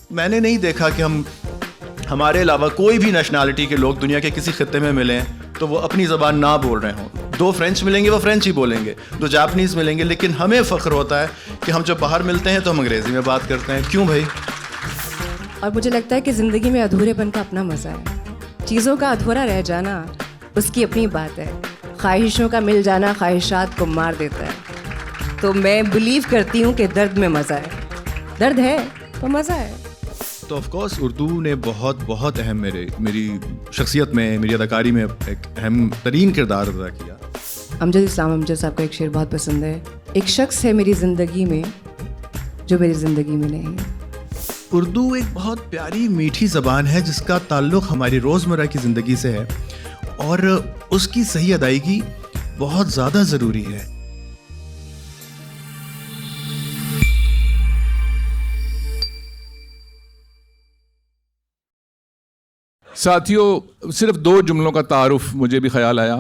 میں نے نہیں دیکھا کہ ہمارے علاوہ کوئی بھی نیشنلٹی کے لوگ دنیا کے کسی خطے میں ملیں تو وہ اپنی زبان نہ بول رہے ہوں. 2 فرینچ ملیں گے وہ فرینچ ہی بولیں گے, 2 جاپنیز ملیں گے, لیکن ہمیں فخر ہوتا ہے کہ ہم جب باہر ملتے ہیں تو ہم انگریزی میں بات کرتے ہیں. کیوں بھائی؟ اور مجھے لگتا ہے کہ زندگی میں ادھورے پن کا اپنا مزہ ہے. چیزوں کا ادھورا رہ جانا اس کی اپنی بات ہے. خواہشوں کا مل جانا خواہشات کو مار دیتا ہے. تو میں بلیو کرتی ہوں کہ درد میں مزہ ہے. درد ہے تو مزہ ہے. تو آف کورس اردو نے بہت اہم میری شخصیت میں, میری اداکاری میں ایک اہم ترین کردار ادا کیا. امجد اسلام امجد صاحب کا ایک شعر بہت پسند ہے. ایک شخص ہے میری زندگی میں جو میری زندگی میں نہیں. اردو ایک بہت پیاری میٹھی زبان ہے جس کا تعلق ہماری روزمرہ کی زندگی سے ہے, اور اس کی صحیح ادائیگی بہت زیادہ ضروری ہے. ساتھیوں, صرف 2 جملوں کا تعارف مجھے بھی خیال آیا.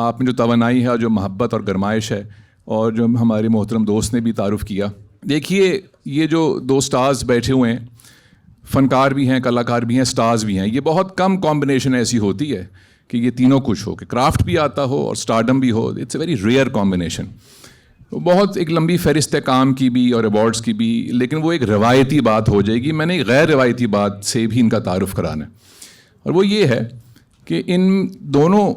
آپ میں جو توانائی ہے, جو محبت اور گرمائش ہے, اور جو ہمارے محترم دوست نے بھی تعارف کیا. دیکھیے, یہ جو 2 سٹارز بیٹھے ہوئے ہیں, فنکار بھی ہیں, کلاکار بھی ہیں, سٹارز بھی ہیں. یہ بہت کم کمبینیشن ایسی ہوتی ہے کہ یہ تینوں کچھ ہو, کہ کرافٹ بھی آتا ہو اور سٹارڈم بھی ہو. It's a very rare combination. بہت ایک لمبی فہرست ہے کام کی بھی اور ایوارڈس کی بھی, لیکن وہ ایک روایتی بات ہو جائے گی. میں نے ایک غیر روایتی بات سے بھی ان کا تعارف کرانا ہے, اور وہ یہ ہے کہ ان دونوں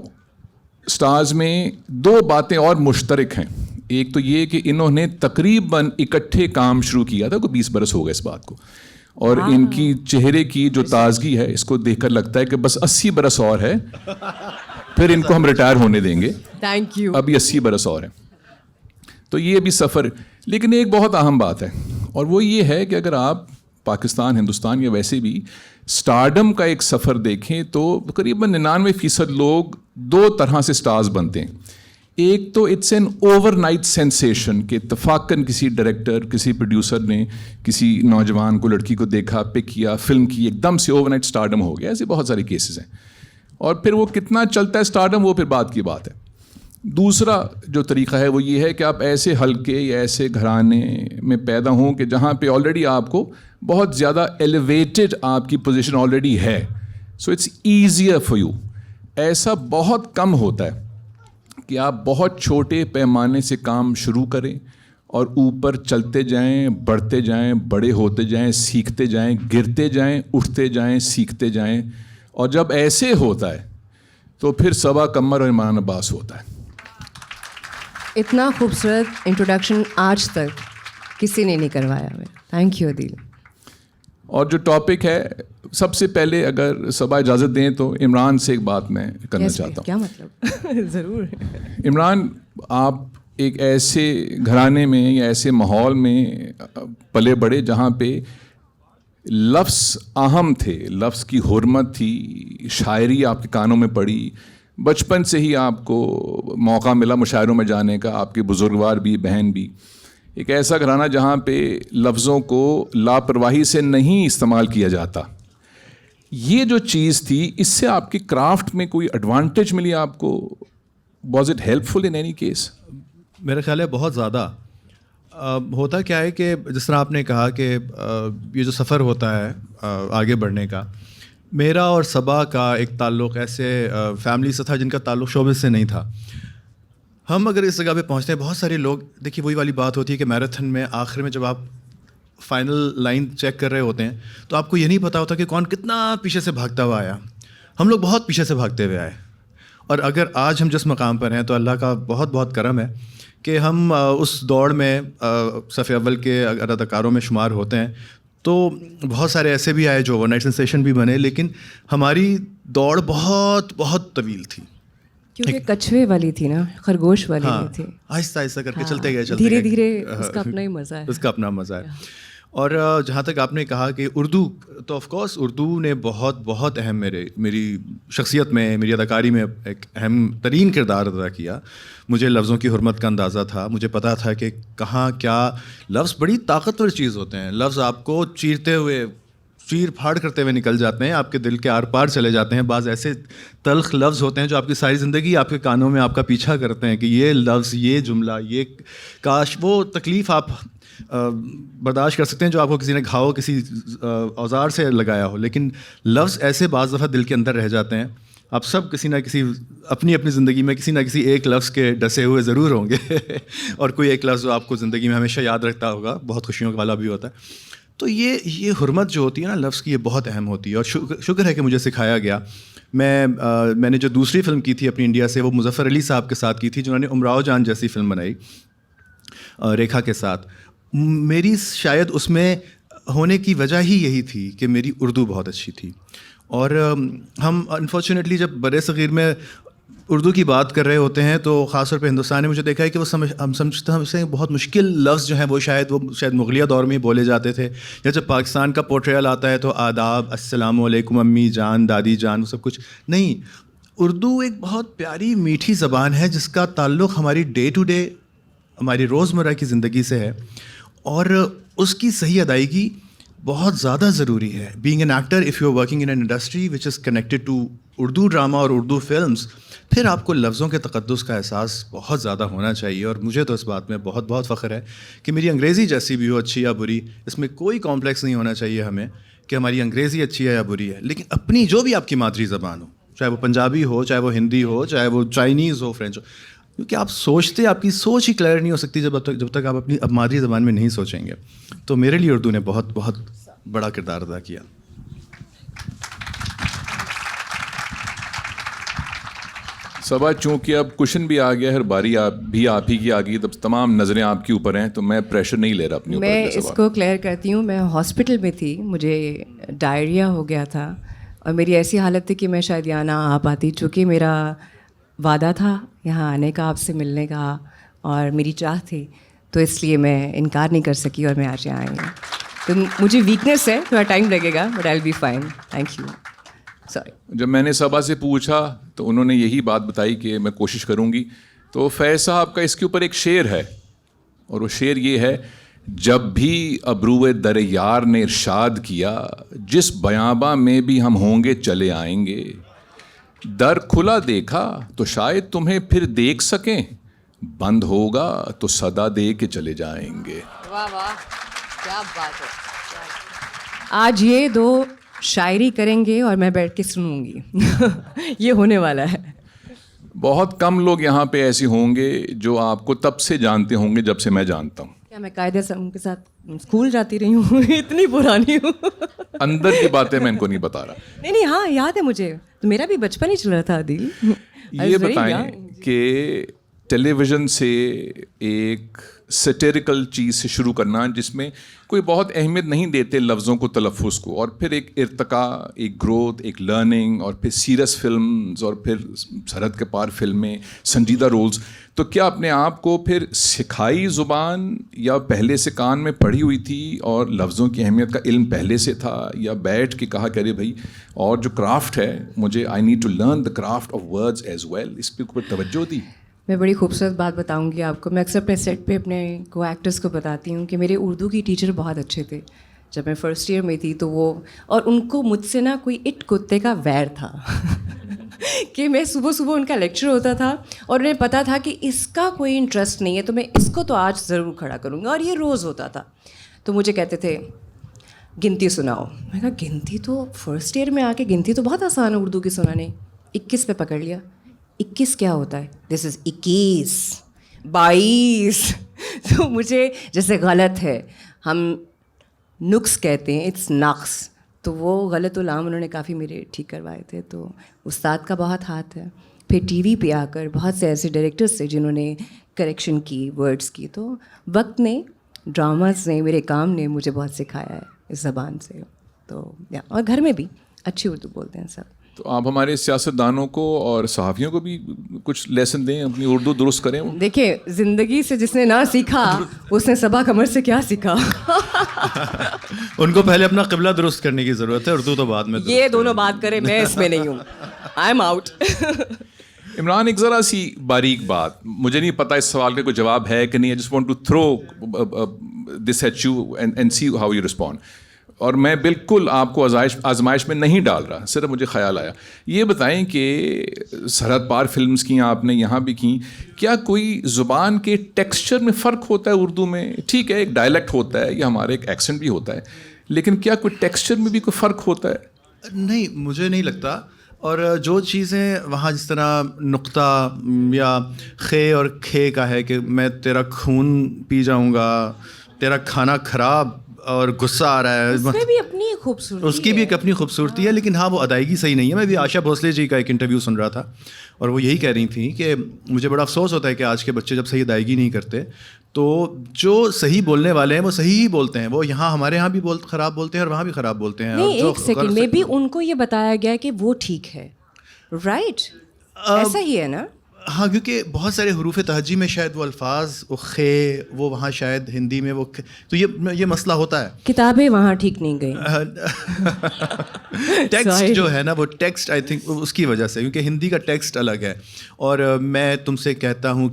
سٹارز میں 2 باتیں اور مشترک ہیں. ایک تو یہ کہ انہوں نے تقریباً اکٹھے کام شروع کیا تھا, کوئی 20 برس ہو گئے اس بات کو, اور ان کی چہرے کی جو تازگی ہے اس کو دیکھ کر لگتا ہے کہ بس 80 برس اور ہے, پھر ان کو ہم ریٹائر ہونے دیں گے. Thank you. ابھی 80 برس اور ہیں. تو یہ بھی سفر. لیکن ایک بہت اہم بات ہے, اور وہ یہ ہے کہ اگر آپ پاکستان, ہندوستان یا ویسے بھی سٹارڈم کا ایک سفر دیکھیں تو تقریباً 99% لوگ 2 طرح سے سٹارز بنتے ہیں. ایک تو it's an overnight sensation, کہ اتفاقاً کسی ڈائریکٹر, کسی پروڈیوسر نے کسی نوجوان کو, لڑکی کو دیکھا, پک کیا, فلم کی, ایک دم سے اوور نائٹ سٹارڈم ہو گیا. ایسے بہت سارے کیسز ہیں, اور پھر وہ کتنا چلتا ہے سٹارڈم, وہ پھر بات کی بات ہے. دوسرا جو طریقہ ہے وہ یہ ہے کہ آپ ایسے حلقے یا ایسے گھرانے میں پیدا ہوں کہ جہاں پہ آلریڈی آپ کو بہت زیادہ ایلیویٹڈ آپ کی پوزیشن آلریڈی ہے, so it's easier for you. ایسا بہت کم ہوتا ہے کہ آپ بہت چھوٹے پیمانے سے کام شروع کریں اور اوپر چلتے جائیں, بڑھتے جائیں, بڑے ہوتے جائیں, سیکھتے جائیں, گرتے جائیں, اٹھتے جائیں, سیکھتے جائیں. اور جب ایسے ہوتا ہے تو پھر صبا قمر اور ایمان عباس ہوتا ہے. اتنا خوبصورت انٹروڈکشن آج تک کسی نے نہیں کروایا ہمیں. تھینک یو عدیل. اور جو ٹاپک ہے, سب سے پہلے اگر صبا اجازت دیں تو عمران سے ایک بات میں کرنا چاہتا ہوں. کیا مطلب؟ ضرور. عمران, آپ ایک ایسے گھرانے میں یا ایسے ماحول میں پلے بڑے جہاں پہ لفظ اہم تھے, لفظ کی حرمت تھی, شاعری آپ کے کانوں میں پڑی, بچپن سے ہی آپ کو موقع ملا مشاعروں میں جانے کا, آپ کے بزرگوار بھی, بہن بھی. ایک ایسا گھرانہ جہاں پہ لفظوں کو لاپرواہی سے نہیں استعمال کیا جاتا. یہ جو چیز تھی, اس سے آپ کی کرافٹ میں کوئی ایڈوانٹیج ملی آپ کو؟ Was it helpful in any case? میرا خیال ہے بہت زیادہ. ہوتا کیا ہے کہ جس طرح آپ نے کہا کہ یہ جو سفر ہوتا ہے آگے بڑھنے کا, میرا اور صبا کا ایک تعلق ایسے فیملی سے تھا جن کا تعلق شعبے سے نہیں تھا. ہم اگر اس جگہ پہ پہنچتے ہیں, بہت سارے لوگ, دیکھیے وہی والی بات ہوتی ہے کہ میراتھن میں آخر میں جب آپ فائنل لائن چیک کر رہے ہوتے ہیں تو آپ کو یہ نہیں پتا ہوتا کہ کون کتنا پیچھے سے بھاگتا ہوا آیا. ہم لوگ بہت پیچھے سے بھاگتے ہوئے آئے, اور اگر آج ہم جس مقام پر ہیں تو اللہ کا بہت بہت کرم ہے کہ ہم اس دوڑ میں صف اول کے اگر اداکاروں میں شمار ہوتے ہیں. تو بہت سارے ایسے بھی آئے جو اوور نائٹ سینسیشن بھی بنے, لیکن ہماری دوڑ بہت بہت طویل تھی, کیونکہ کچھوے والی تھی نا, خرگوش والی نہیں تھی. آہستہ آہستہ کر کے چلتے گئے, دھیرے دھیرے. اس کا اپنا ہی مزہ ہے, اس کا اپنا مزہ ہے. اور جہاں تک آپ نے کہا کہ اردو, تو آف کورس اردو نے بہت اہم میری شخصیت میں, میری اداکاری میں ایک اہم ترین کردار ادا کیا. مجھے لفظوں کی حرمت کا اندازہ تھا, مجھے پتا تھا کہ کہاں کیا لفظ بڑی طاقتور چیز ہوتے ہیں. لفظ آپ کو چیرتے ہوئے, چیر پھاڑ کرتے ہوئے نکل جاتے ہیں, آپ کے دل کے آر پار چلے جاتے ہیں. بعض ایسے تلخ لفظ ہوتے ہیں جو آپ کی ساری زندگی آپ کے کانوں میں آپ کا پیچھا کرتے ہیں کہ یہ لفظ, یہ جملہ, یہ کاش وہ تکلیف آپ برداشت کر سکتے ہیں جو آپ کو کسی نے گھاؤ کسی اوزار سے لگایا ہو، لیکن لفظ ایسے بعض دفعہ دل کے اندر رہ جاتے ہیں. آپ سب کسی نہ کسی اپنی اپنی زندگی میں کسی نہ کسی ایک لفظ کے ڈسے ہوئے ضرور ہوں گے اور کوئی ایک لفظ جو آپ کو زندگی میں ہمیشہ یاد رکھتا ہوگا، بہت خوشیوں والا بھی ہوتا ہے. تو یہ حرمت جو ہوتی ہے نا لفظ کی، یہ بہت اہم ہوتی ہے. اور شکر ہے کہ مجھے سکھایا گیا. میں نے جو دوسری فلم کی تھی اپنی انڈیا سے، وہ مظفر علی صاحب کے ساتھ کی تھی، جنہوں نے امراؤ جان جیسی فلم بنائی ریکھا کے ساتھ. میری شاید اس میں ہونے کی وجہ ہی یہی تھی کہ میری اردو بہت اچھی تھی. اور ہم انفارچونیٹلی جب برِ صغیر میں اردو کی بات کر رہے ہوتے ہیں تو خاص طور پہ ہندوستان میں مجھے دیکھا ہے کہ ہم سمجھتے ہیں بہت مشکل لفظ جو ہیں وہ شاید مغلیہ دور میں ہی بولے جاتے تھے. یا جب پاکستان کا پورٹریل آتا ہے تو آداب، السلام علیکم امی جان، دادی جان، وہ سب کچھ نہیں. اردو ایک بہت پیاری میٹھی زبان ہے جس کا تعلق ہماری ڈے ٹو ڈے، ہماری روزمرہ کی زندگی سے ہے، اور اس کی صحیح ادائیگی بہت زیادہ ضروری ہے. Being an actor, if you are working in an industry which is connected to Urdu drama اور اردو فلمس، پھر آپ کو لفظوں کے تقدس کا احساس بہت زیادہ ہونا چاہیے. اور مجھے تو اس بات میں بہت بہت فخر ہے کہ میری انگریزی جیسی بھی ہو، اچھی یا بری، اس میں کوئی کمپلیکس نہیں ہونا چاہیے ہمیں کہ ہماری انگریزی اچھی ہے یا بری ہے. لیکن اپنی جو بھی آپ کی مادری زبان ہو، چاہے وہ پنجابی ہو، چاہے وہ ہندی ہو، چاہے وہ چائنیز ہو، فرینچ ہو، کیونکہ آپ سوچتے، آپ کی سوچ ہی کلیئر نہیں ہو سکتی جب تک آپ اپنی مادری زبان میں نہیں سوچیں گے. تو میرے لیے اردو نے بہت بہت بڑا کردار ادا کیا. صبا، چونکہ اب کوشچن بھی آ گیا ہے، باری آپ ہی کی آ گئی، تب تمام نظریں آپ کے اوپر ہیں، تو میں پریشر نہیں لے رہا اپنے اوپر. میں اس کو کلیئر کرتی ہوں. میں ہاسپٹل میں تھی، مجھے ڈائریا ہو گیا تھا، اور میری ایسی حالت تھی کہ میں شاید یہاں نہ آ پاتی، چونکہ میرا وعدہ تھا یہاں آنے کا، آپ سے ملنے کا، اور میری چاہ تھی، تو اس لیے میں انکار نہیں کر سکی اور میں آج یہاں آئی ہوں. تو مجھے ویکنیس ہے، تھوڑا ٹائم لگے گا، but I will be fine. Thank you. Sorry. جب میں نے صبا سے پوچھا تو انہوں نے یہی بات بتائی کہ میں کوشش کروں گی. تو فیض صاحب کا اس کے اوپر ایک شعر ہے، اور وہ شعر یہ ہے: جب بھی ابرو در یار نے ارشاد کیا، جس بیاباں میں بھی ہم ہوں گے چلے آئیں گے. در کھلا دیکھا تو شاید تمہیں پھر دیکھ سکیں، بند ہوگا تو صدا دے کے چلے جائیں گے. واہ واہ، کیا بات ہے. آج یہ دو شاعری کریں گے اور میں بیٹھ کے سنوں گی. یہ ہونے والا ہے. بہت کم لوگ یہاں پہ ایسے ہوں گے جو آپ کو تب سے جانتے ہوں گے جب سے میں جانتا ہوں. کیا میں قاعدے سے ان کے ساتھ اسکول جاتی رہی ہوں؟ اتنی پرانی ہوں. اندر کی باتیں میں ان کو نہیں بتا رہا. نہیں، ہاں یاد ہے مجھے، تو میرا بھی بچپن ہی چل رہا تھا. عادل، یہ بتائیں کہ ٹیلی ویژن سے ایک سیٹیریکل چیز سے شروع کرنا جس میں کوئی بہت اہمیت نہیں دیتے لفظوں کو، تلفظ کو، اور پھر ایک ارتقاء، ایک گروتھ، ایک لرننگ، اور پھر سیریس فلمز، اور پھر سرحد کے پار فلمیں، سنجیدہ رولز. تو کیا اپنے آپ کو پھر سکھائی زبان، یا پہلے سے کان میں پڑھی ہوئی تھی اور لفظوں کی اہمیت کا علم پہلے سے تھا، یا بیٹھ کے کہا کہ ارے بھائی اور جو کرافٹ ہے مجھے I need to learn the craft of words as well, اس پہ اوپر توجہ دی؟ میں بڑی خوبصورت بات بتاؤں گی آپ کو. میں اکثر اپنے سیٹ پہ اپنے کو ایکٹرس کو بتاتی ہوں کہ میرے اردو کی ٹیچر بہت اچھے تھے جب میں فرسٹ ایئر میں تھی. تو وہ، اور ان کو مجھ سے نا کوئی اٹ کتے کا ویر تھا کہ میں صبح صبح ان کا لیکچر ہوتا تھا اور انہیں پتہ تھا کہ اس کا کوئی انٹرسٹ نہیں ہے، تو میں اس کو تو آج ضرور کھڑا کروں گا. اور یہ روز ہوتا تھا. تو مجھے کہتے تھے گنتی سناؤ. میں کہا گنتی تو فرسٹ ایئر میں آ کے گنتی تو بہت آسان ہے اردو کی سنانے. 21 پہ پکڑ لیا. 21 کیا ہوتا ہے؟ دس از 21، 22. تو مجھے جیسے غلط ہے، ہم نقص کہتے ہیں، اٹس نقص. تو وہ غلط علام انہوں نے کافی میرے ٹھیک کروائے تھے. تو استاد کا بہت ہاتھ ہے. پھر ٹی وی پہ آ کر بہت سے ایسے ڈائریکٹرس تھے جنہوں نے کریکشن کی ورڈس کی. تو وقت نے، ڈراماز نے، میرے کام نے مجھے بہت سکھایا ہے اس زبان سے. تو اور گھر میں بھی اچھی اردو بولتے ہیں سب. تو آپ ہمارے سیاستدانوں کو اور صحافیوں کو بھی کچھ لیسن دیں، اپنی اردو درست کریں. دیکھیں، زندگی سے جس نے نہ سیکھا اس نے صبا قمر سے کیا سیکھا. ان کو پہلے اپنا قبلہ درست کرنے کی ضرورت ہے، اردو تو بعد میں. یہ دونوں بات کریں، میں اس میں نہیں ہوں. I am out. عمران، ایک ذرا سی باریک بات، مجھے نہیں پتا اس سوال کا کوئی جواب ہے کہ نہیں. I just want to throw this at you and see how you respond. اور میں بالکل آپ کو آزمائش میں نہیں ڈال رہا, صرف مجھے خیال آیا. یہ بتائیں کہ سرحد پار فلمز کی آپ نے یہاں بھی کی, کیا کوئی زبان کے ٹیکسچر میں فرق ہوتا ہے اردو میں؟ ٹھیک ہے ایک ڈائلیکٹ ہوتا ہے یا ہمارے ایک ایکسنٹ بھی ہوتا ہے, لیکن کیا کوئی ٹیکسچر میں بھی کوئی فرق ہوتا ہے؟ نہیں, مجھے نہیں لگتا. اور جو چیزیں وہاں جس طرح نقطہ یا خے اور کھے کا ہے کہ میں تیرا خون پی جاؤں گا, تیرا کھانا خراب اور غصہ آ رہا ہے, اس میں بھی اپنی خوبصورتی, اس کی بھی ایک اپنی خوبصورتی ہے, لیکن ہاں وہ ادائیگی صحیح نہیں ہے. میں بھی آشا بھوسلے جی کا ایک انٹرویو سن رہا تھا اور وہ یہی کہہ رہی تھیں کہ مجھے بڑا افسوس ہوتا ہے کہ آج کے بچے جب صحیح ادائیگی نہیں کرتے تو جو صحیح بولنے والے ہیں وہ صحیح ہی بولتے ہیں. وہ یہاں ہمارے یہاں بھی خراب بولتے ہیں اور وہاں بھی خراب بولتے ہیں. نہیں, ایک سیکنڈ میں بھی ان کو یہ بتایا گیا کہ وہ ٹھیک ہے, رائٹ, ایسا ہی ہے نا. ہاں, کیونکہ بہت سارے حروف تہجی میں شاید وہ الفاظ وہ خے وہ وہاں شاید ہندی میں وہ تو یہ مسئلہ ہوتا ہے. کتابیں وہاں ٹھیک نہیں گئی. ٹیکسٹ جو ہے نا وہ ٹیکسٹ آئی تھنک اس کی وجہ سے, کیونکہ ہندی کا ٹیکسٹ الگ ہے. اور میں تم سے کہتا ہوں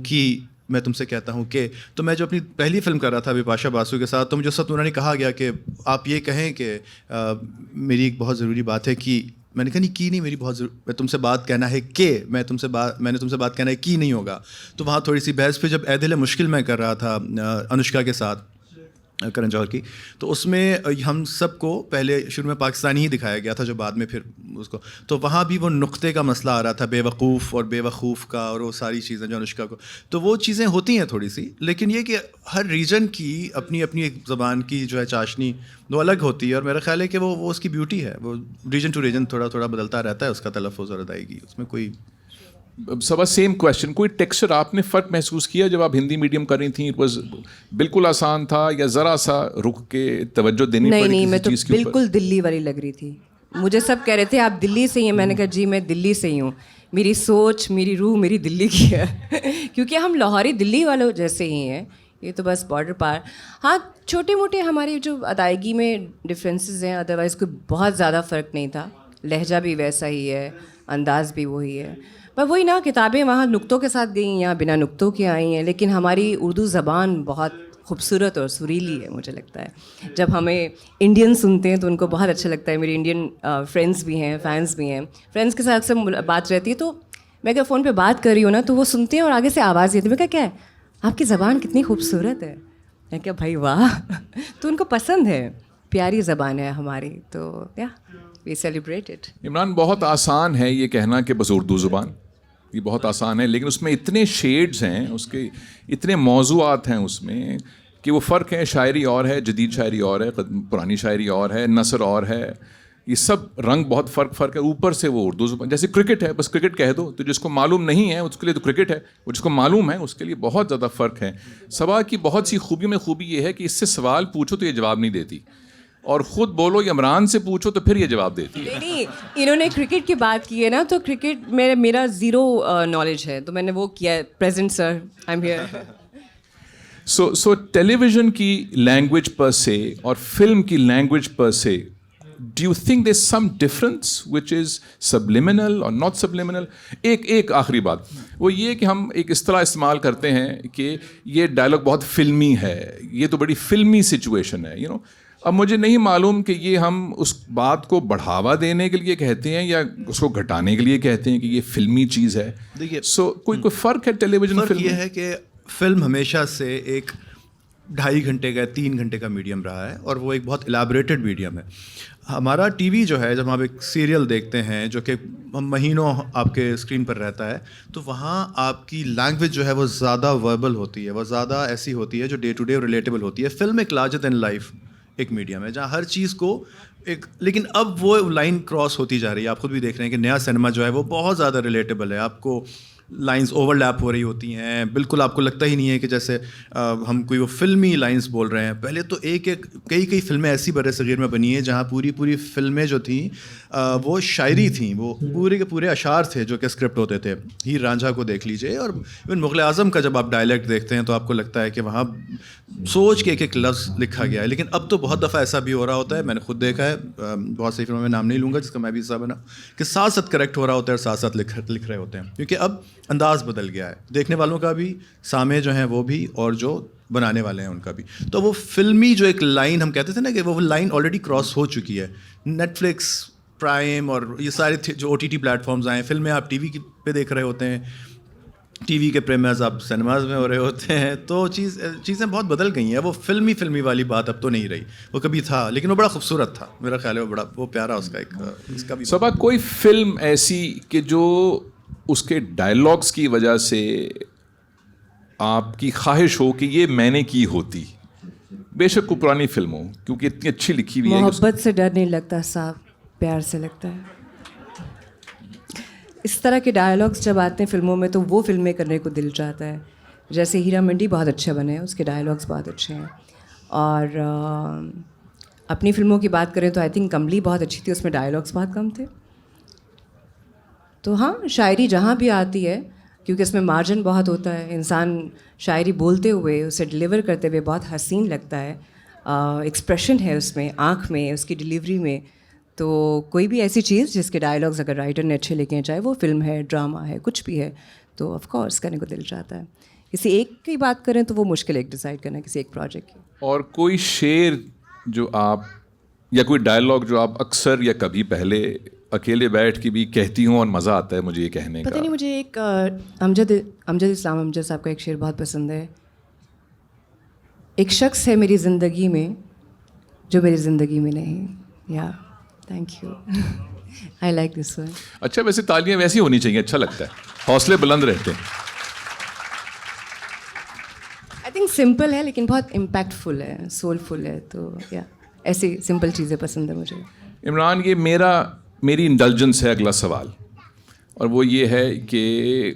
کہ تو میں جو اپنی پہلی فلم کر رہا تھا بپاشا باسو کے ساتھ, تو مجھے سب انہوں نے کہا گیا کہ آپ یہ کہیں کہ میری ایک بہت ضروری بات ہے کہ میں نے کہا نہیں کی نہیں, میری بہت میں تم سے بات کہنا ہے کہ میں نے تم سے بات کہنا ہے کی نہیں ہوگا. تو وہاں تھوڑی سی بحث. پھر جب اے دل مشکل میں کر رہا تھا انوشکا کے ساتھ, کرن جوہر کی, تو اس میں ہم سب کو پہلے شروع میں پاکستانی ہی دکھایا گیا تھا, جو بعد میں پھر اس کو, تو وہاں بھی وہ نقطے کا مسئلہ آ رہا تھا, بے وقوف اور بے وقوف کا, اور وہ ساری چیزیں جو انوشکا کو, تو وہ چیزیں ہوتی ہیں تھوڑی سی. لیکن یہ کہ ہر ریجن کی اپنی اپنی ایک زبان کی جو ہے چاشنی وہ الگ ہوتی ہے, اور میرا خیال ہے کہ وہ اس کی بیوٹی ہے. وہ ریجن ٹو ریجن تھوڑا تھوڑا بدلتا رہتا ہے اس کا تلفظ اور ادائیگی, اس میں کوئی. سبا سیم کویشچن, کوئی ٹیکسچر آپ نے فرق محسوس کیا جب آپ ہندی میڈیم کر رہی تھیں؟ اٹ واز بالکل آسان تھا یا ذرا سا رک کے توجہ دینی پڑی؟ نہیں, میں تو بالکل دلی والی لگ رہی تھی. مجھے سب کہہ رہے تھے آپ دلی سے ہی ہیں, میں نے کہا جی میں دلی سے ہی ہوں, میری سوچ میری روح میری دلی کی ہے. کیونکہ ہم لاہوری دلی والوں جیسے ہی ہیں, یہ تو بس بارڈر پار. ہاں چھوٹے موٹے ہماری جو ادائیگی میں ڈفرینسز ہیں, ادروائز کوئی بہت زیادہ فرق نہیں تھا. لہجہ بھی ویسا ہی ہے, انداز بھی وہی ہے, پر وہی نا کتابیں وہاں نقطوں کے ساتھ گئی, یہاں بنا نقطوں کی آئی ہیں. لیکن ہماری اردو زبان بہت خوبصورت اور سریلی ہے مجھے لگتا ہے. جب ہمیں انڈین سنتے ہیں تو ان کو بہت اچھا لگتا ہے. میری انڈین فرینڈس بھی ہیں, فینس بھی ہیں, فرینڈس کے ساتھ اکثر بات رہتی ہے, تو میں اگر فون پہ بات کر رہی ہوں نا تو وہ سنتے ہیں اور آگے سے آواز دیتی ہے. میں کہا کیا ہے آپ کی زبان کتنی خوبصورت ہے. میں کہا بھائی واہ. تو ان کو پسند ہے, پیاری زبان ہے ہماری, تو یا وی سیلیبریٹ اٹ. عمران, بہت آسان ہے یہ کہنا کہ بس اردو زبان, یہ بہت آسان ہے, لیکن اس میں اتنے شیڈز ہیں, اس کے اتنے موضوعات ہیں اس میں کہ وہ فرق ہے. شاعری اور ہے, جدید شاعری اور ہے, پرانی شاعری اور ہے, نثر اور ہے, یہ سب رنگ بہت فرق ہے. اوپر سے وہ اردو زبان, جیسے کرکٹ ہے, بس کرکٹ کہہ دو, تو جس کو معلوم نہیں ہے اس کے لیے تو کرکٹ ہے, وہ جس کو معلوم ہے اس کے لیے بہت زیادہ فرق ہے. سبا کی بہت سی خوبیوں میں خوبی یہ ہے کہ اس سے سوال پوچھو تو یہ جواب نہیں دیتی, اور خود بولو عمران سے پوچھو تو پھر یہ جواب دیتی ہے. نہیں, انہوں نے کرکٹ کی بات کی ہے نا, تو کرکٹ میرا زیرو نالج ہے, تو میں نے وہ کیا ہے. Present sir, I am here. So television کی لینگویج پر سے اور فلم کی لینگویج پر سے, do you think there some difference which is subliminal or not subliminal? ایک آخری بات وہ یہ کہ ہم ایک اصطلاح استعمال کرتے ہیں کہ یہ ڈائلاگ بہت فلمی ہے, یہ تو بڑی فلمی سچویشن ہے, اب مجھے نہیں معلوم کہ یہ ہم اس بات کو بڑھاوا دینے کے لیے کہتے ہیں یا اس کو گھٹانے کے لیے کہتے ہیں کہ یہ فلمی چیز ہے. دیکھیے, سو کوئی فرق ہے ٹیلی ویژن فرق فلم؟ یہ ہے کہ فلم ہمیشہ سے ایک 2.5 گھنٹے کا 3 گھنٹے کا میڈیم رہا ہے, اور وہ ایک بہت الیبریٹڈ میڈیم ہے. ہمارا ٹی وی جو ہے, جب ہم ایک سیریل دیکھتے ہیں جو کہ مہینوں آپ کے اسکرین پر رہتا ہے, تو وہاں آپ کی لینگویج جو ہے وہ زیادہ وربل ہوتی ہے, وہ زیادہ ایسی ہوتی ہے جو ڈے ٹو ڈے ریلیٹیبل ہوتی ہے. فلم ایک لارجر دین لائف ایک میڈیم ہے جہاں ہر چیز کو ایک, لیکن اب وہ لائن کراس ہوتی جا رہی ہے. آپ خود بھی دیکھ رہے ہیں کہ نیا سنیما جو ہے وہ بہت زیادہ ریلیٹیبل ہے. آپ کو لائنز اوور لیپ ہو رہی ہوتی ہیں, بالکل آپ کو لگتا ہی نہیں ہے کہ جیسے ہم کوئی وہ فلمی لائنز بول رہے ہیں. پہلے تو کئی فلمیں ایسی برِ صغیر میں بنی ہیں جہاں پوری فلمیں جو تھیں وہ شاعری تھیں, وہ پورے کے پورے اشعار تھے جو کہ اسکرپٹ ہوتے تھے. ہیر رانجھا کو دیکھ لیجیے, اور ایون مغل اعظم کا جب آپ ڈائلیکٹ دیکھتے ہیں تو آپ کو لگتا ہے کہ وہاں سوچ کے ایک لفظ لکھا گیا ہے. لیکن اب تو بہت دفعہ ایسا بھی ہو رہا ہوتا ہے, میں نے خود دیکھا ہے بہت سی فلموں میں, نام نہیں لوں گا جس کا میں بھی حصہ بنا, کہ ساتھ کریکٹ ہو رہا ہوتا ہے اور ساتھ لکھ رہے ہوتے ہیں, کیونکہ اب انداز بدل گیا ہے دیکھنے والوں کا بھی, سامع جو ہیں وہ بھی, اور جو بنانے والے ہیں ان کا بھی. تو وہ فلمی جو ایک لائن ہم کہتے تھے نا کہ وہ لائن آلریڈی کراس ہو چکی ہے. نیٹ فلکس، پرائم اور یہ سارے جو OTT پلیٹفارمز آئے ہیں، فلمیں آپ ٹی وی پہ دیکھ رہے ہوتے ہیں، ٹی وی کے پریمیئرز آپ سنیماز میں ہو رہے ہوتے ہیں. تو چیزیں بہت بدل گئی ہیں. وہ فلمی والی بات اب تو نہیں رہی. وہ کبھی تھا لیکن وہ بڑا خوبصورت تھا. میرا خیال ہے وہ پیارا اس کا ایک اس کا بھی. صبا کوئی فلم ایسی کہ جو اس کے ڈائلاگس کی وجہ سے آپ کی خواہش ہو کہ یہ میں نے کی ہوتی، بے شک کوئی پرانی فلم ہو کیونکہ اتنی اچھی لکھی ہوئی ہے. محبت سے ڈر نہیں لگتا صاحب، پیار سے لگتا ہے. اس طرح کے ڈائلاگس جب آتے ہیں فلموں میں تو وہ فلمیں کرنے کو دل چاہتا ہے. جیسے ہیرا منڈی بہت اچھے بنے ہیں، اس کے ڈائلاگس بہت اچھے ہیں. اور اپنی فلموں کی بات کریں تو آئی تھنک کملی بہت اچھی تھی، اس میں ڈائلاگس بہت کم تھے. تو ہاں، شاعری جہاں بھی آتی ہے کیونکہ اس میں مارجن بہت ہوتا ہے، انسان شاعری بولتے ہوئے اسے ڈلیور کرتے ہوئے بہت حسین لگتا ہے، ایکسپریشن ہے اس میں، آنکھ میں، اس کی ڈلیوری میں. تو کوئی بھی ایسی چیز جس کے ڈائلاگز اگر رائٹر نے اچھے لکھے ہیں، چاہے وہ فلم ہے، ڈرامہ ہے، کچھ بھی ہے، تو آف کورس کرنے کو دل چاہتا ہے. کسی ایک کی بات کریں تو وہ مشکل ایک ڈیسائیڈ کرنا کسی ایک پروجیکٹ کی. اور کوئی شعر جو آپ یا کوئی ڈائلاگ جو آپ اکثر یا کبھی پہلے اکیلے بیٹھ کے بھی کہتی ہوں اور مزہ آتا ہے مجھے یہ کہنے کا؟ پتہ نہیں، مجھے ایک امجد اسلام امجد صاحب کا ایک شعر بہت پسند ہے. ایک شخص ہے میری زندگی میں جو میری زندگی میں نہیں. یا thank you, I like this one. اچھا، ویسے تالیاں ویسی ہونی چاہیے، اچھا لگتا ہے، حوصلے بلند رہتے ہیں. آئی تھنک سمپل ہے لیکن بہت امپیکٹفل ہے، سولفل ہے. تو یا ایسی سمپل چیزیں پسند ہیں مجھے. عمران، یہ میری انڈلجنس ہے اگلا سوال، اور وہ یہ ہے کہ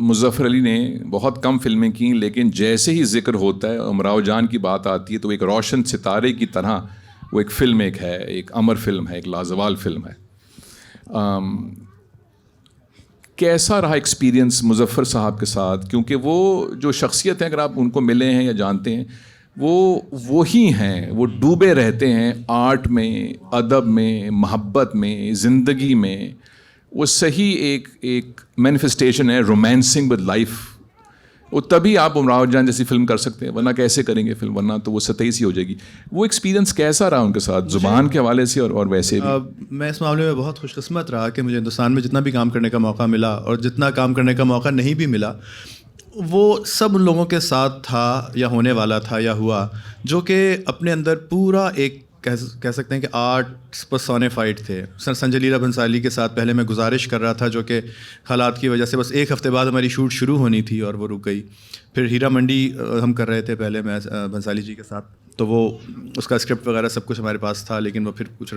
مظفر علی نے بہت کم فلمیں کیں، لیکن جیسے ہی ذکر ہوتا ہے امراؤ جان کی بات آتی ہے تو ایک روشن ستارے کی طرح وہ ایک فلم ہے، ایک امر فلم ہے، ایک لازوال فلم ہے. کیسا رہا ایکسپیرینس مظفر صاحب کے ساتھ؟ کیونکہ وہ جو شخصیت ہیں، اگر آپ ان کو ملے ہیں یا جانتے ہیں، وہ وہی ہیں، وہ ڈوبے رہتے ہیں آرٹ میں، ادب میں، محبت میں، زندگی میں. وہ صحیح ایک مینیفیسٹیشن ہے رومانسنگ ود لائف. وہ تبھی آپ امراؤ جان جیسی فلم کر سکتے ہیں، ورنہ کیسے کریں گے فلم؟ ورنہ تو وہ سطحی سی ہو جائے گی. وہ ایکسپیرینس کیسا رہا ان کے ساتھ، زبان کے حوالے سے اور ویسے بھی؟ میں اس معاملے میں بہت خوش قسمت رہا کہ مجھے ہندوستان میں جتنا بھی کام کرنے کا موقع ملا اور جتنا کام کرنے کا موقع نہیں بھی ملا، وہ سب ان لوگوں کے ساتھ تھا یا ہونے والا تھا یا ہوا، جو کہ اپنے اندر پورا ایک کہہ سکتے ہیں کہ آرٹ پرسونیفائڈ تھے. سنجے لیلا بھنسالی کے ساتھ پہلے میں گزارش کر رہا تھا، جو کہ حالات کی وجہ سے بس ایک ہفتے بعد ہماری شوٹ شروع ہونی تھی اور وہ رک گئی. پھر ہیرا منڈی ہم کر رہے تھے پہلے میں بھنسالی جی کے ساتھ، تو وہ اس کا اسکرپٹ وغیرہ سب کچھ ہمارے پاس تھا، لیکن وہ پھر کچھ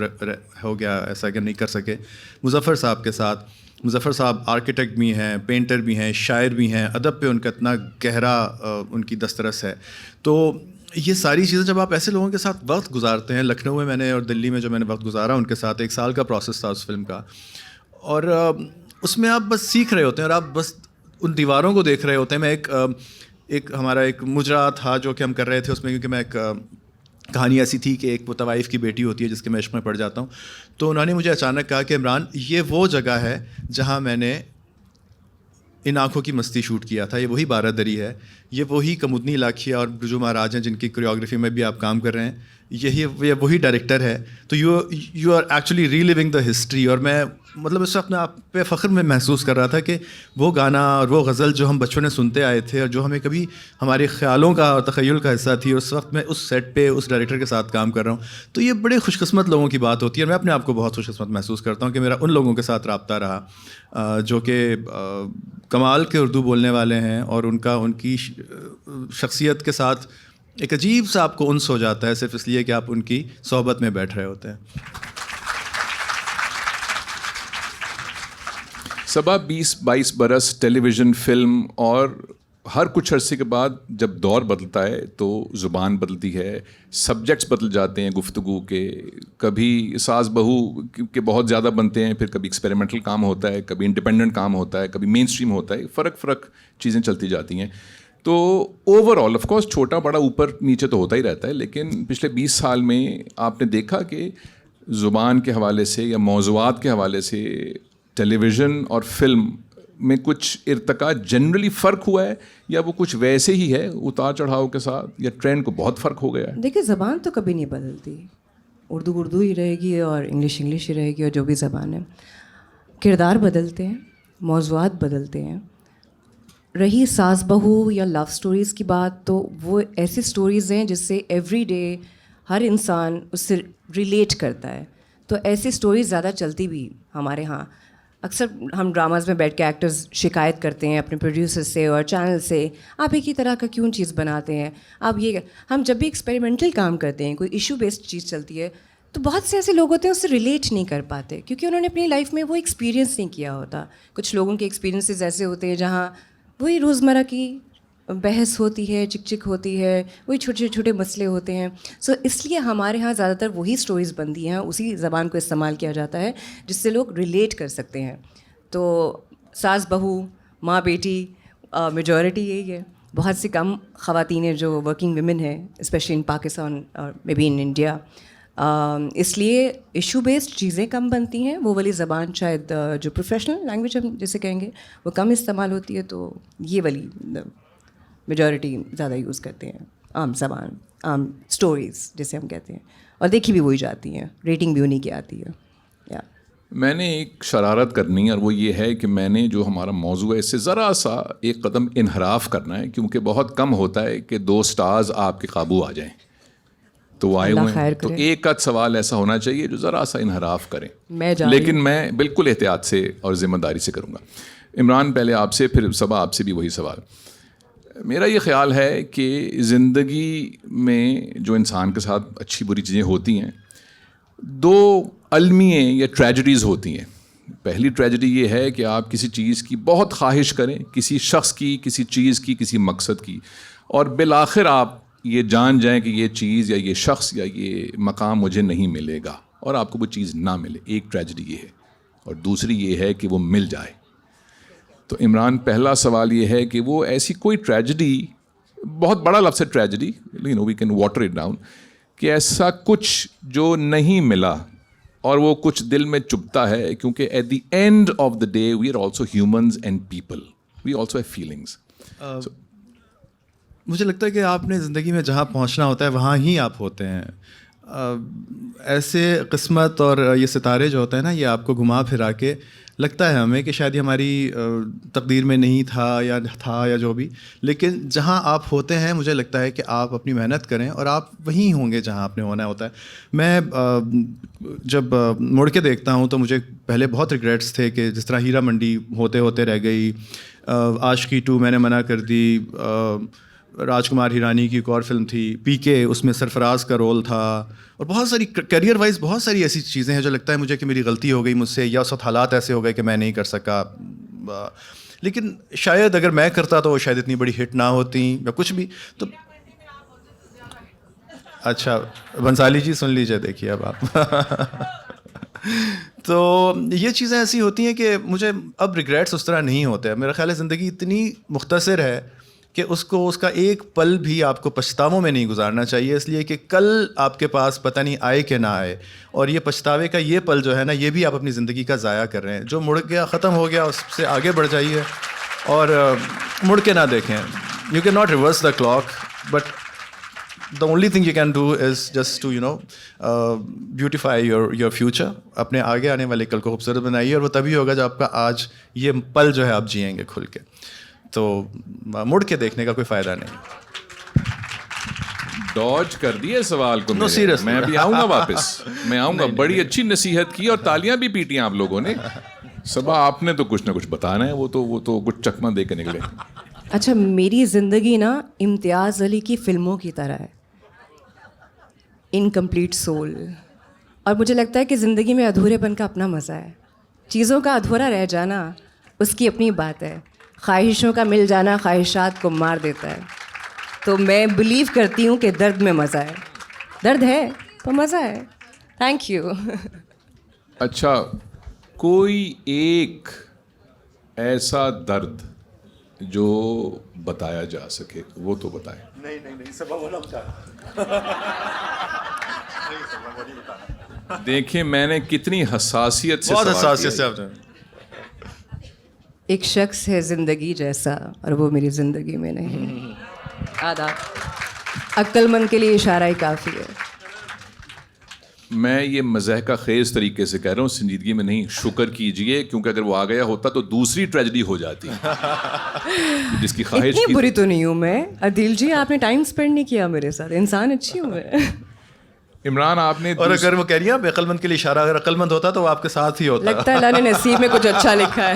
ہو گیا ایسا کہ نہیں کر سکے. مظفر صاحب کے ساتھ، مظفر صاحب آرکیٹیکٹ بھی ہیں، پینٹر بھی ہیں، شاعر بھی ہیں، ادب پہ ان کا اتنا گہرا ان کی دسترس ہے. تو یہ ساری چیزیں جب آپ ایسے لوگوں کے ساتھ وقت گزارتے ہیں، لکھنؤ میں نے اور دلی میں جو میں نے وقت گزارا ان کے ساتھ، 1 سال کا پروسیس تھا اس فلم کا، اور اس میں آپ بس سیکھ رہے ہوتے ہیں اور آپ بس ان دیواروں کو دیکھ رہے ہوتے ہیں. میں ایک ہمارا ایک مجرا تھا جو کہ ہم کر رہے تھے اس میں، کیونکہ میں ایک کہانی ایسی تھی کہ ایک وہ طوائف کی بیٹی ہوتی ہے جس کے میں عشق میں پڑ جاتا ہوں. تو انہوں نے مجھے اچانک کہا کہ عمران، یہ وہ جگہ ہے جہاں میں نے ان آنکھوں کی مستی شوٹ کیا تھا، یہ وہی بارہ دری ہے، یہ وہی کمودنی لاکھیا اور برجو مہاراج ہیں جن کی کوریوگرافی میں بھی آپ کام کر رہے ہیں، یہ وہی ڈائریکٹر ہے. تو you are actually reliving the history. اور میں مطلب اس وقت اپنے آپ پہ فخر میں محسوس کر رہا تھا کہ وہ گانا اور وہ غزل جو ہم بچپن میں سنتے آئے تھے اور جو ہمیں کبھی ہمارے خیالوں کا اور تخیل کا حصہ تھی، اس وقت میں اس سیٹ پہ اس ڈائریکٹر کے ساتھ کام کر رہا ہوں. تو یہ بڑے خوش قسمت لوگوں کی بات ہوتی ہے، اور میں اپنے آپ کو بہت خوش قسمت محسوس کرتا ہوں کہ میرا ان لوگوں کے ساتھ رابطہ رہا جو کہ کمال کے اردو بولنے والے ہیں، اور ان کی شخصیت کے ساتھ ایک عجیب سا آپ کو انس ہو جاتا ہے صرف اس لیے کہ آپ ان کی صحبت میں بیٹھ رہے ہوتے ہیں. صبا 20-22 برس ٹیلی ویژن، فلم، اور ہر کچھ عرصے کے بعد جب دور بدلتا ہے تو زبان بدلتی ہے، سبجیکٹس بدل جاتے ہیں گفتگو کے. کبھی ساز بہو کے بہت زیادہ بنتے ہیں، پھر کبھی ایکسپیریمنٹل کام ہوتا ہے، کبھی انڈیپینڈنٹ کام ہوتا ہے، کبھی مین اسٹریم ہوتا ہے، فرق چیزیں چلتی جاتی ہیں. تو اوور آل آف کورس چھوٹا بڑا اوپر نیچے تو ہوتا ہی رہتا ہے، لیکن پچھلے 20 سال میں آپ نے دیکھا کہ زبان کے حوالے سے یا موضوعات کے حوالے سے ٹیلی ویژن اور فلم میں کچھ ارتقا جنرلی فرق ہوا ہے یا وہ کچھ ویسے ہی ہے اتار چڑھاؤ کے ساتھ, یا ٹرینڈ کو بہت فرق ہو گیا ہے؟ دیکھیے زبان تو کبھی نہیں بدلتی, اردو اردو ہی رہے گی اور انگلش انگلش ہی رہے گی, اور جو بھی زبان ہے. کردار بدلتے ہیں, موضوعات بدلتے ہیں. رہی ساس بہو یا لو سٹوریز کی بات, تو وہ ایسی سٹوریز ہیں جس سے ایوری ڈے ہر انسان اس سے ریلیٹ کرتا ہے. تو ایسی سٹوریز زیادہ چلتی بھی ہمارے ہاں. اکثر ہم ڈراماز میں بیٹھ کے ایکٹرز شکایت کرتے ہیں اپنے پروڈیوسر سے اور چینل سے, آپ ایک ہی طرح کا کیوں چیز بناتے ہیں آپ یہ. ہم جب بھی ایکسپیریمنٹل کام کرتے ہیں, کوئی ایشو بیسڈ چیز چلتی ہے, تو بہت سے ایسے لوگ ہوتے ہیں اس سے ریلیٹ نہیں کر پاتے, کیونکہ انہوں نے اپنی لائف میں وہ ایکسپیرینس نہیں کیا ہوتا. کچھ لوگوں کے ایکسپیرینسز ایسے ہوتے ہیں جہاں وہی روزمرہ کی بحث ہوتی ہے, چک چک ہوتی ہے, وہی چھوٹے چھوٹے مسئلے ہوتے ہیں. سو اس لیے ہمارے ہاں زیادہ تر وہی سٹوریز بنتی ہیں, اسی زبان کو استعمال کیا جاتا ہے جس سے لوگ ریلیٹ کر سکتے ہیں. تو ساس بہو, ماں بیٹی, میجورٹی یہی ہے. بہت سی کم خواتین ہیں جو ورکنگ ویمن ہیں, اسپیشلی ان پاکستان اور مے بی ان انڈیا. اس لیے ایشو بیسڈ چیزیں کم بنتی ہیں, وہ والی زبان شاید جو پروفیشنل لینگویج ہم جسے کہیں گے وہ کم استعمال ہوتی ہے. تو یہ والی میجورٹی زیادہ یوز کرتے ہیں عام زبان, عام سٹوریز جسے ہم کہتے ہیں, اور دیکھی بھی وہی جاتی ہیں, ریٹنگ بھی انہیں کی آتی ہے. یا میں نے ایک شرارت کرنی, اور وہ یہ ہے کہ میں نے جو ہمارا موضوع ہے اس سے ذرا سا ایک قدم انحراف کرنا ہے, کیونکہ بہت کم ہوتا ہے کہ دو سٹارز آپ کے قابو آ جائیں. تو وہ آئے ہوئے ہیں, تو ایک آدھ سوال ایسا ہونا چاہیے جو ذرا سا انحراف کریں, لیکن میں بالکل احتیاط سے اور ذمہ داری سے کروں گا. عمران پہلے آپ سے, پھر صبا آپ سے بھی وہی سوال. میرا یہ خیال ہے کہ زندگی میں جو انسان کے ساتھ اچھی بری چیزیں ہوتی ہیں, دو المیے یا ٹریجڈیز ہوتی ہیں. پہلی ٹریجڈی یہ ہے کہ آپ کسی چیز کی بہت خواہش کریں, کسی شخص کی, کسی چیز کی, کسی مقصد کی, اور بالآخر آپ یہ جان جائیں کہ یہ چیز یا یہ شخص یا یہ مقام مجھے نہیں ملے گا, اور آپ کو وہ چیز نہ ملے. ایک ٹریجڈی یہ ہے. اور دوسری یہ ہے کہ وہ مل جائے. تو عمران, پہلا سوال یہ ہے کہ وہ ایسی کوئی ٹریجڈی, بہت بڑا لفظ ہے tragedy, we can water it down, کہ ایسا کچھ جو نہیں ملا اور وہ کچھ دل میں چبھتا ہے, کیونکہ at the end of the day we are also humans and people, we also have feelings. مجھے لگتا ہے کہ آپ نے زندگی میں جہاں پہنچنا ہوتا ہے وہاں ہی آپ ہوتے ہیں. ایسے قسمت اور یہ ستارے جو ہوتے ہیں نا, یہ آپ کو گھما پھرا کے لگتا ہے ہمیں کہ شاید یہ ہماری تقدیر میں نہیں تھا یا جو بھی, لیکن جہاں آپ ہوتے ہیں مجھے لگتا ہے کہ آپ اپنی محنت کریں اور آپ وہیں ہوں گے جہاں آپ نے ہونا ہوتا ہے. میں جب مڑ کے دیکھتا ہوں تو مجھے پہلے بہت ریگریٹس تھے کہ جس طرح ہیرا منڈی ہوتے ہوتے رہ گئی, عاشقی 2 میں نے منع کر دی, راج کمار ہیرانی کی ایک اور فلم تھی پی کے, اس میں سرفراز کا رول تھا, اور بہت ساری کیریئر وائز بہت ساری ایسی چیزیں ہیں جو لگتا ہے مجھے کہ میری غلطی ہو گئی مجھ سے, یا اس وقت حالات ایسے ہو گئے کہ میں نہیں کر سکا. لیکن شاید اگر میں کرتا تو وہ شاید اتنی بڑی ہٹ نہ ہوتی یا کچھ بھی. تو اچھا بنسالی جی سن لیجیے, دیکھیے اب آپ. تو یہ چیزیں ایسی ہوتی ہیں کہ مجھے اب ریگریٹس اس طرح نہیں ہوتے. میرا خیال ہے زندگی اتنی مختصر ہے کہ اس کا ایک پل بھی آپ کو پچھتاووں میں نہیں گزارنا چاہیے, اس لیے کہ کل آپ کے پاس پتہ نہیں آئے کہ نہ آئے, اور یہ پچھتاوے کا یہ پل جو ہے نا, یہ بھی آپ اپنی زندگی کا ضائع کر رہے ہیں. جو مڑ گیا ختم ہو گیا, اس سے آگے بڑھ جائیے اور مڑ کے نہ دیکھیں. You can not reverse the clock, but the only thing you can do is just to beautify your future. اپنے آگے آنے والے کل کو خوبصورت بنائیے, اور وہ تبھی ہوگا جب آپ کا آج یہ پل جو ہے آپ جئیں گے کھل کے. تو مڑ کے دیکھنے کا کوئی فائدہ نہیں. ڈاج کر دیے سوال کو. No, seriously. میں ابھی آؤں گا واپس, میں آؤں گا. بڑی اچھی نصیحت کی اور تالیاں بھی پیٹی آپ لوگوں نے. صبح آپ نے تو کچھ نہ کچھ بتانا ہے, وہ تو کچھ چکمہ دے کے نکلے. اچھا, میری زندگی نا امتیاز علی کی فلموں کی طرح ہے, انکمپلیٹ سول. اور مجھے لگتا ہے کہ زندگی میں ادھورے پن کا اپنا مزہ ہے. چیزوں کا ادھورا رہ جانا اس کی اپنی بات ہے. خواہشوں کا مل جانا خواہشات کو مار دیتا ہے. تو میں بلیو کرتی ہوں کہ درد میں مزہ ہے. درد ہے تو مزہ ہے. Thank you. اچھا, کوئی ایک ایسا درد جو بتایا جا سکے وہ تو بتائیں. نہیں سب دیکھیں میں نے کتنی حساسیت سے, بہت حساسیت سے آپ نے. ایک شخص ہے زندگی جیسا اور وہ میری زندگی میں نہیں. آداب. عقل مند کے لیے اشارہ ہی کافی ہے. میں یہ مزاح کا خیز طریقے سے کہہ رہا ہوں, سنجیدگی میں نہیں. شکر کیجئے, کیونکہ اگر وہ آ گیا ہوتا تو دوسری ٹریجڈی ہو جاتی جس کی خواہش اتنی بری تو نہیں ہوں میں. عدیل جی, آپ نے ٹائم اسپینڈ نہیں کیا میرے ساتھ. انسان اچھی ہوں میں. عمران آپ نے, اور اگر وہ کہہ رہی ہیں عقل مند کے لیے اشارہ, اگر عقل مند ہوتا تو وہ آپ کے ساتھ ہی ہوتا. لگتا ہے اللہ نے نصیب میں کچھ اچھا لکھا ہے.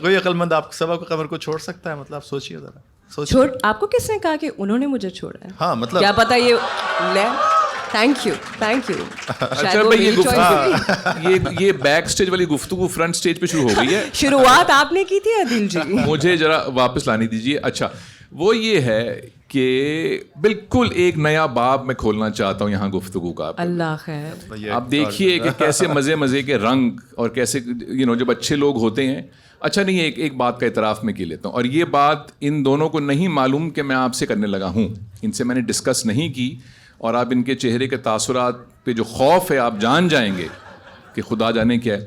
کوئی عقل مند آپ سبا کو قمر کو چھوڑ سکتا ہے؟ مطلب آپ سوچیے ذرا. چھوڑ, آپ کو کس نے کہا کہ انہوں نے مجھے چھوڑا ہے؟ ہاں مطلب کیا پتا یہ لے. Thank you, thank you. اچھا بھائی, یہ بیک اسٹیج والی گفتگو فرنٹ اسٹیج پہ شروع ہو گئی ہے. شروعات آپ نے کی تھی عدیل جی. مجھے ذرا واپس لانی دیجیے. اچھا, وہ یہ ہے کہ بالکل ایک نیا باب میں کھولنا چاہتا ہوں یہاں گفتگو کا. اللہ خیر. آپ دیکھیے کہ کیسے مزے کے رنگ اور کیسے جب اچھے لوگ ہوتے ہیں. اچھا نہیں, ایک بات کا اعتراف میں کی لیتا ہوں, اور یہ بات ان دونوں کو نہیں معلوم کہ میں آپ سے کرنے لگا ہوں. ان سے میں نے ڈسکس نہیں کی, اور آپ ان کے چہرے کے تاثرات پہ جو خوف ہے آپ جان جائیں گے کہ خدا جانے کیا ہے.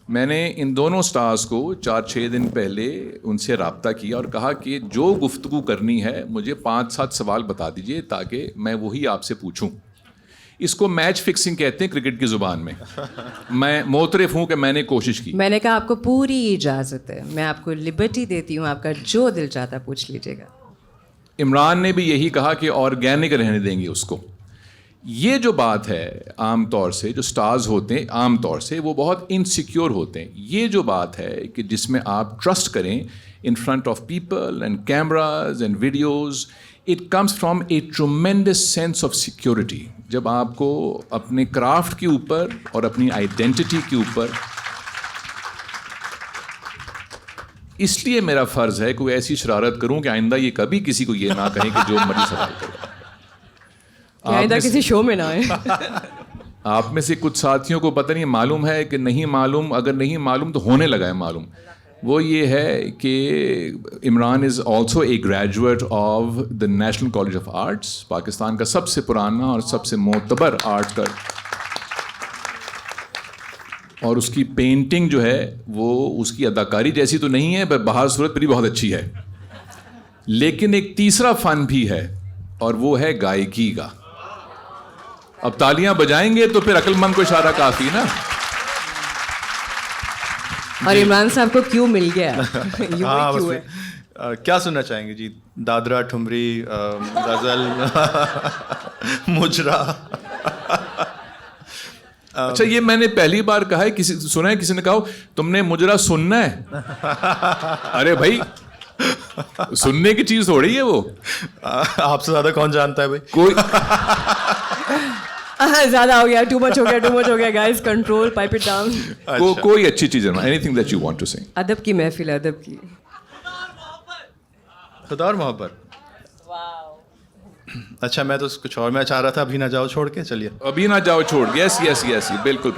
میں نے ان دونوں سٹارز کو 4-6 دن پہلے ان سے رابطہ کیا اور کہا کہ جو گفتگو کرنی ہے مجھے 5-7 سوال بتا دیجئے تاکہ میں وہی آپ سے پوچھوں. اس کو میچ فکسنگ کہتے ہیں کرکٹ کی زبان میں. میں معترف ہوں کہ میں نے کوشش کی. میں نے کہا آپ کو پوری اجازت ہے, میں آپ کو لبرٹی دیتی ہوں, آپ کا جو دل چاہتا پوچھ لیجیے گا. عمران نے بھی یہی کہا کہ آرگینک رہنے دیں گے اس کو. یہ جو بات ہے, عام طور سے جو سٹارز ہوتے ہیں عام طور سے وہ بہت انسیکیور ہوتے ہیں. یہ جو بات ہے کہ جس میں آپ ٹرسٹ کریں in front of people and cameras and videos, it comes from a tremendous sense of security. جب آپ کو اپنے کرافٹ کے اوپر اور اپنی آئیڈینٹی کے اوپر, اس لیے میرا فرض ہے کہ کوئی ایسی شرارت کروں کہ آئندہ یہ کبھی کسی کو یہ نہ کہیں کہ جو مرضی سوال کرو. آئندہ کسی شو میں نہ آئے. آپ میں سے کچھ ساتھیوں کو پتہ نہیں معلوم ہے کہ نہیں معلوم, اگر نہیں معلوم تو ہونے لگا ہے معلوم. وہ یہ ہے کہ Imran is also a graduate of the national college of arts, Pakistan کا سب سے پرانا اور سب سے معتبر آرٹ کا, اور اس کی پینٹنگ جو ہے وہ اس کی اداکاری جیسی تو نہیں ہے, بہر صورت پر بھی بہت اچھی ہے. لیکن ایک تیسرا فن بھی ہے اور وہ ہے گائیکی کا. اب تالیاں بجائیں گے تو پھر عقل مند کو اشارہ کافی نا. اور عمران صاحب کو کیوں مل گیا؟ کیا سننا چاہیں گے جی؟ دادرا, ٹھمری, غزل, مجرا. اچھا, یہ میں نے پہلی بار کہا ہے, کسی سنا ہے کسی نے کہا تم نے مجرا سننا ہے؟ ارے بھائی, سننے کی چیز تھوڑی ہے وہ. آپ سے زیادہ کون جانتا ہے بھائی؟ کوئی زیادہ ہو گیا, ٹو مچ ہو گیا guys, control, pipe it down. کوئی اچھی چیز ہے, anything that you want to say. ادب کی محفل, ادب کی. خدا اور محبت. اچھا, میں تو کچھ اور میں چاہ رہا تھا, ابھی نہ جاؤ چھوڑ کے. چلیے ابھی نہ جاؤ چھوڑ کے. یس یس یس, بالکل.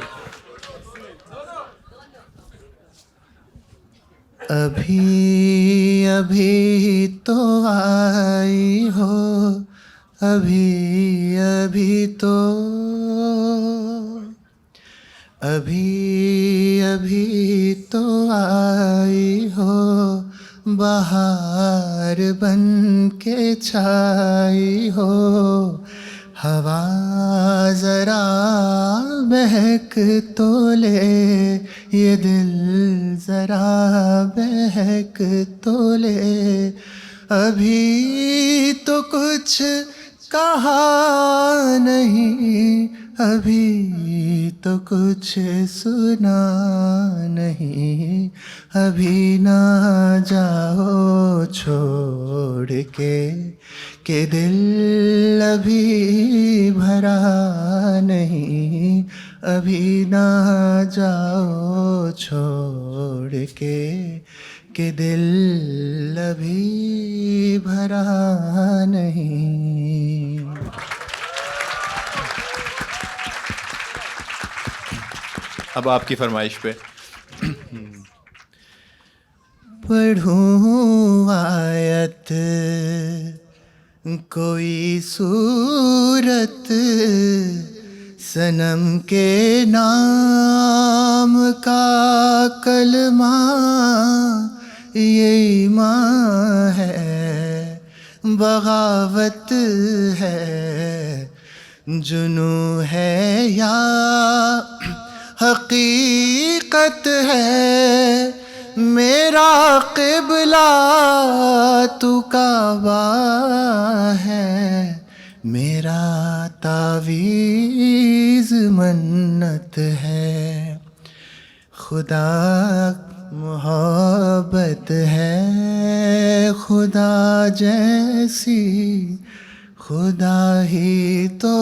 ابھی ابھی تو آئی ہو, ابھی ابھی تو, ابھی ابھی تو آئی ہو, بہار بن کے چھائی ہو. ہوا ذرا بہک تو لے, یہ دل ذرا بہک تو لے. ابھی تو کچھ کہا نہیں, ابھی تو کچھ سنا نہیں. ابھی نہ جاؤ چھوڑ کے, کہ دل ابھی بھرا نہیں. ابھی نہ جاؤ چھوڑ کے, کہ دل ابھی بھرا نہیں. اب آپ کی فرمائش پہ پڑھوں آیت, کوئی صورت, صنم کے نام کا کلمہ یہ ایمان ہے، بغاوت ہے، جنوں ہے یا حقیقت ہے، میرا قبلہ تو کعبہ ہے، میرا تعویذ منت ہے، خدا محبت ہے، خدا جیسی خدا ہی تو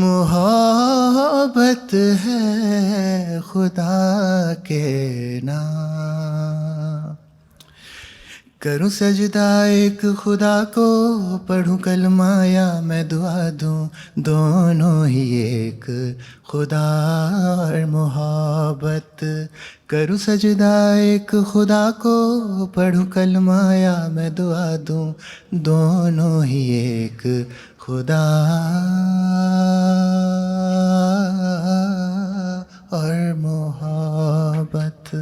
محبت ہے، خدا کے نام کروں سجدہ ایک خدا کو، پڑھوں کلمہ یا میں دعا دوں، دونوں ہی ایک خدا اور محبت، کروں سجدہ ایک خدا کو، پڑھوں کلمہ یا میں دعا دوں، دونوں ہی ایک خدا اور محبت۔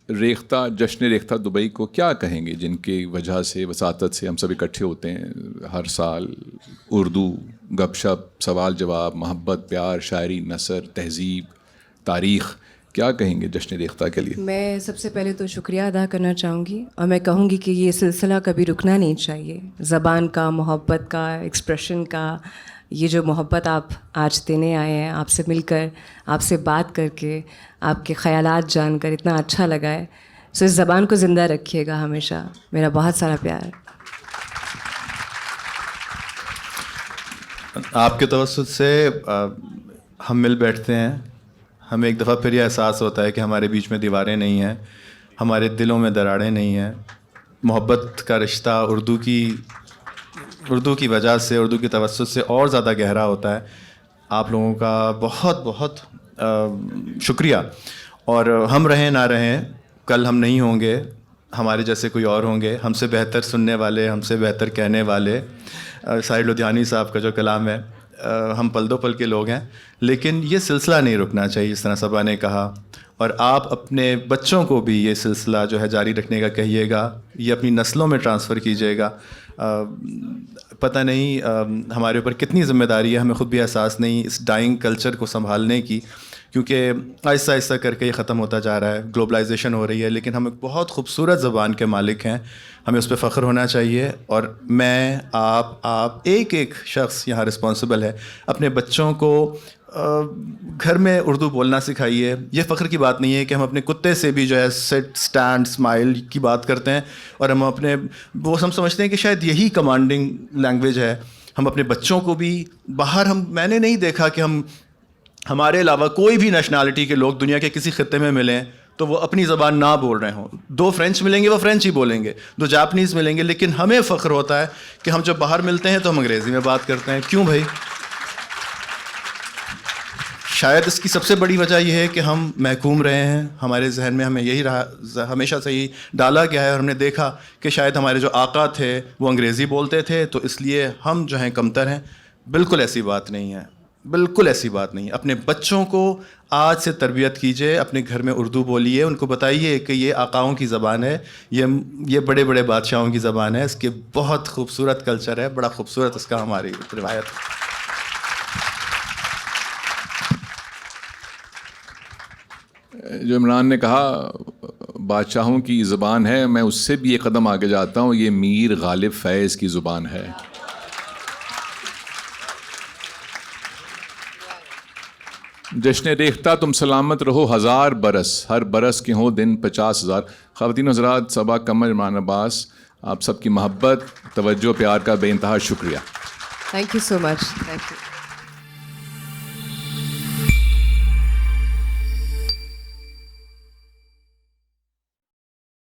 ریختہ جشن ریختہ دبئی کو کیا کہیں گے، جن کی وجہ سے وساطت سے ہم سب اکٹھے ہوتے ہیں ہر سال؟ اردو، گپ شپ، سوال جواب، محبت، پیار، شاعری، نثر، تہذیب، تاریخ، کیا کہیں گے جشن ریختہ کے لیے؟ میں سب سے پہلے تو شکریہ ادا کرنا چاہوں گی، اور میں کہوں گی کہ یہ سلسلہ کبھی رکنا نہیں چاہیے۔ زبان کا، محبت کا، ایکسپریشن کا، یہ جو محبت آپ آج دینے آئے ہیں، آپ سے مل کر، آپ سے بات کر کے، آپ کے خیالات جان کر اتنا اچھا لگا ہے، سو اس زبان کو زندہ رکھیے گا ہمیشہ۔ میرا بہت سارا پیار۔ آپ کے توسط سے ہم مل بیٹھتے ہیں، ہمیں ایک دفعہ پھر یہ احساس ہوتا ہے کہ ہمارے بیچ میں دیواریں نہیں ہیں، ہمارے دلوں میں دراڑیں نہیں ہیں۔ محبت کا رشتہ اردو کی وجہ سے، اردو کی توسط سے اور زیادہ گہرا ہوتا ہے۔ آپ لوگوں کا بہت بہت شکریہ، اور ہم رہیں نہ رہیں، کل ہم نہیں ہوں گے، ہمارے جیسے کوئی اور ہوں گے، ہم سے بہتر سننے والے، ہم سے بہتر کہنے والے۔ ساحر لدھیانی صاحب کا جو کلام ہے، ہم پل دو پل کے لوگ ہیں، لیکن یہ سلسلہ نہیں رکنا چاہیے، جس طرح صبا نے کہا۔ اور آپ اپنے بچوں کو بھی یہ سلسلہ جو ہے جاری رکھنے کا کہیے گا، یہ اپنی نسلوں میں ٹرانسفر کیجیے گا۔ پتہ نہیں ہمارے اوپر کتنی ذمہ داری ہے، ہمیں خود بھی احساس نہیں اس ڈائنگ کلچر کو سنبھالنے کی، کیونکہ آہستہ آہستہ کر کے یہ ختم ہوتا جا رہا ہے، گلوبلائزیشن ہو رہی ہے، لیکن ہم ایک بہت خوبصورت زبان کے مالک ہیں، ہمیں اس پہ فخر ہونا چاہیے۔ اور میں، آپ ایک ایک شخص یہاں رسپانسبل ہے، اپنے بچوں کو گھر میں اردو بولنا سکھائیے۔ یہ فخر کی بات نہیں ہے کہ ہم اپنے کتے سے بھی جو ہے سٹ، اسٹینڈ، اسمائل کی بات کرتے ہیں، اور ہم سمجھتے ہیں کہ شاید یہی کمانڈنگ لینگویج ہے۔ ہم اپنے بچوں کو بھی باہر، میں نے نہیں دیکھا کہ ہمارے علاوہ کوئی بھی نیشنلٹی کے لوگ دنیا کے کسی خطے میں ملیں تو وہ اپنی زبان نہ بول رہے ہوں۔ 2 فرینچ ملیں گے، وہ فرینچ ہی بولیں گے، 2 جاپنیز ملیں گے، لیکن ہمیں فخر ہوتا ہے کہ ہم جب باہر ملتے ہیں تو ہم انگریزی میں بات کرتے ہیں۔ کیوں بھائی؟ شاید اس کی سب سے بڑی وجہ یہ ہے کہ ہم محکوم رہے ہیں، ہمارے ذہن میں ہمیں یہی ہمیشہ سے ہی ڈالا گیا ہے، اور ہم نے دیکھا کہ شاید ہمارے جو آقا تھے وہ انگریزی بولتے تھے، تو اس لیے ہم جو ہیں کمتر ہیں۔ بالکل ایسی بات نہیں ہے، بالکل ایسی بات نہیں ہے۔ اپنے بچوں کو آج سے تربیت کیجیے، اپنے گھر میں اردو بولیے، ان کو بتائیے کہ یہ آقاؤں کی زبان ہے، یہ بڑے بڑے بادشاہوں کی زبان ہے، اس کے بہت خوبصورت کلچر ہے، بڑا خوبصورت اس کا ہماری روایت ہے۔ جو عمران نے کہا بادشاہوں کی زبان ہے، میں اس سے بھی ایک قدم آگے جاتا ہوں، یہ میر غالب فیض کی زبان ہے۔ جشن ریختہ تم سلامت رہو 1000 برس، ہر برس کے ہوں دن 50,000۔ خواتین و حضرات، صبا، قمر، عمران عباس، آپ سب کی محبت، توجہ، پیار کا بے انتہا شکریہ۔ Thank you so much, thank you.